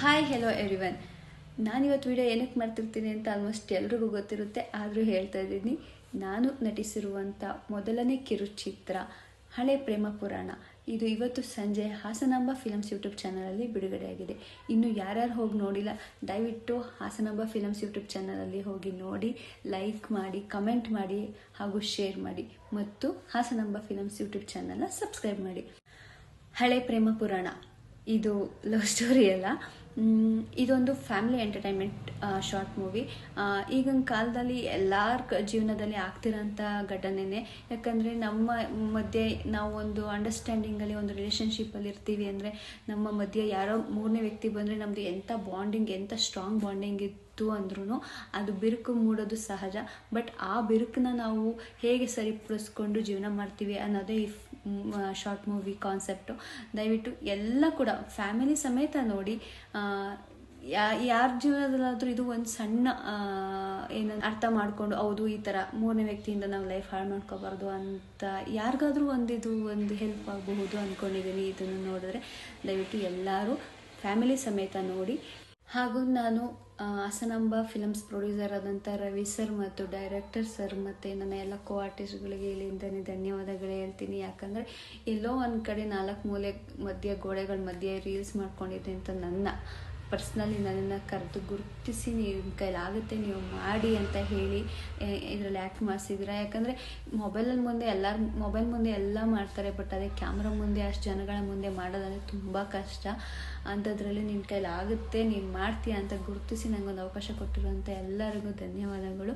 Hi hello everyone. ನಾನಿವತ್ತು video ಏನಕ್ಕೆ ಮಾಡ್ತಿರ್ತೀನಿ ಅಂತ ಆಲ್ಮೋಸ್ಟ್ ಎಲ್ರಿಗೂ ಗೊತ್ತಿರುತ್ತೆ, ಆದರೂ ಹೇಳ್ತಾ ಇದ್ದೀನಿ. ನಾನು ನಟಿಸಿರುವಂಥ ಮೊದಲನೇ ಕಿರುಚಿತ್ರ ಹಳೆ ಪ್ರೇಮ ಪುರಾಣ. ಇದು ಇವತ್ತು ಸಂಜೆ ಹಾಸನಾಂಬ ಫಿಲಮ್ಸ್ ಯೂಟ್ಯೂಬ್ ಚಾನಲಲ್ಲಿ ಬಿಡುಗಡೆಯಾಗಿದೆ. ಇನ್ನು ಯಾರ್ಯಾರು ಹೋಗಿ ನೋಡಿಲ್ಲ, ದಯವಿಟ್ಟು ಹಾಸನಾಂಬ ಫಿಲಮ್ಸ್ ಯೂಟ್ಯೂಬ್ ಚಾನಲಲ್ಲಿ ಹೋಗಿ ನೋಡಿ, ಲೈಕ್ ಮಾಡಿ, ಕಮೆಂಟ್ ಮಾಡಿ ಹಾಗೂ ಶೇರ್ ಮಾಡಿ, ಮತ್ತು ಹಾಸನಾಂಬ ಫಿಲಮ್ಸ್ ಯೂಟ್ಯೂಬ್ ಚಾನಲ್ನ ಸಬ್ಸ್ಕ್ರೈಬ್ ಮಾಡಿ. ಹಳೆ ಪ್ರೇಮ ಪುರಾಣ ಇದು ಲವ್ ಸ್ಟೋರಿ ಅಲ್ಲ, ಇದೊಂದು ಫ್ಯಾಮಿಲಿ ಎಂಟರ್ಟೈನ್ಮೆಂಟ್ ಶಾರ್ಟ್ ಮೂವಿ. ಈಗಿನ ಕಾಲದಲ್ಲಿ ಎಲ್ಲರ ಜೀವನದಲ್ಲಿ ಆಗ್ತಿರೋಂಥ ಘಟನೆನೇ. ಯಾಕಂದರೆ ನಮ್ಮ ಮಧ್ಯೆ ನಾವು ಒಂದು ಅಂಡರ್ಸ್ಟ್ಯಾಂಡಿಂಗಲ್ಲಿ ಒಂದು ರಿಲೇಷನ್ಶಿಪ್ಪಲ್ಲಿ ಇರ್ತೀವಿ ಅಂದರೆ ನಮ್ಮ ಮಧ್ಯೆ ಯಾರೋ ಮೂರನೇ ವ್ಯಕ್ತಿ ಬಂದರೆ ನಮ್ಮದು ಎಂಥ ಬಾಂಡಿಂಗ್, ಎಂಥ ಸ್ಟ್ರಾಂಗ್ ಬಾಂಡಿಂಗ್ ಇತ್ತು ಅಂದ್ರೂ ಅದು ಬಿರುಕು ಮೂಡೋದು ಸಹಜ. ಬಟ್ ಆ ಬಿರುಕನ್ನ ನಾವು ಹೇಗೆ ಸರಿಪಡಿಸ್ಕೊಂಡು ಜೀವನ ಮಾಡ್ತೀವಿ ಅನ್ನೋದೇ ಈ ಶಾರ್ಟ್ ಮೂವಿ ಕಾನ್ಸೆಪ್ಟು. ದಯವಿಟ್ಟು ಎಲ್ಲ ಕೂಡ ಫ್ಯಾಮಿಲಿ ಸಮೇತ ನೋಡಿ. ಯಾರ ಜೀವನದಲ್ಲಾದರೂ ಇದು ಒಂದು ಸಣ್ಣ ಏನಂತ ಅರ್ಥ ಮಾಡಿಕೊಂಡು, ಹೌದು ಈ ಥರ ಮೂರನೇ ವ್ಯಕ್ತಿಯಿಂದ ನಾವು ಲೈಫ್ ಹಾಳು ಮಾಡ್ಕೋಬಾರ್ದು ಅಂತ ಯಾರಿಗಾದ್ರೂ ಒಂದು ಹೆಲ್ಪ್ ಆಗಬಹುದು ಅಂದ್ಕೊಂಡಿದ್ದೀನಿ. ಇದನ್ನು ನೋಡಿದ್ರೆ ದಯವಿಟ್ಟು ಎಲ್ಲರೂ ಫ್ಯಾಮಿಲಿ ಸಮೇತ ನೋಡಿ. ಹಾಗೂ ನಾನು ಹಾಸನಾಂಬ ಫಿಲಮ್ಸ್ ಪ್ರೊಡ್ಯೂಸರ್ ಆದಂಥ ರವಿ ಸರ್ ಮತ್ತು ಡೈರೆಕ್ಟರ್ ಸರ್ ಮತ್ತು ನನ್ನ ಎಲ್ಲ ಕೋ ಆರ್ಟಿಸ್ಟ್ಗಳಿಗೆ ಇಲ್ಲಿಂದನೇ ಧನ್ಯವಾದಗಳು ಹೇಳ್ತೀನಿ. ಯಾಕಂದರೆ ಎಲ್ಲೋ ಒಂದು ಕಡೆ 4 ಮೂಲೆ ಮಧ್ಯೆ ಗೋಡೆಗಳ ಮಧ್ಯೆ ರೀಲ್ಸ್ ಮಾಡ್ಕೊಂಡಿದ್ದೆ ಅಂತ ಪರ್ಸ್ನಲಿ ನನ್ನನ್ನು ಕರೆದು ಗುರುತಿಸಿ ನಿಮ್ಮ ಕೈಲಾಗುತ್ತೆ ನೀವು ಮಾಡಿ ಅಂತ ಹೇಳಿ ಇದರಲ್ಲಿ ಆ್ಯಕ್ಟ್ ಮಾಡಿಸಿದ್ರೆ. ಯಾಕಂದರೆ ಮೊಬೈಲ್ ಮುಂದೆ ಎಲ್ಲ ಮಾಡ್ತಾರೆ, ಬಟ್ ಅದೇ ಕ್ಯಾಮ್ರಾ ಮುಂದೆ ಅಷ್ಟು ಜನಗಳ ಮುಂದೆ ಮಾಡೋದಂದರೆ ತುಂಬ ಕಷ್ಟ. ಅಂಥದ್ರಲ್ಲಿ ನಿನ್ನ ಕೈಲಾಗುತ್ತೆ, ನೀನು ಮಾಡ್ತೀಯ ಅಂತ ಗುರುತಿಸಿ ನನಗೊಂದು ಅವಕಾಶ ಕೊಟ್ಟಿರುವಂಥ ಎಲ್ಲರಿಗೂ ಧನ್ಯವಾದಗಳು.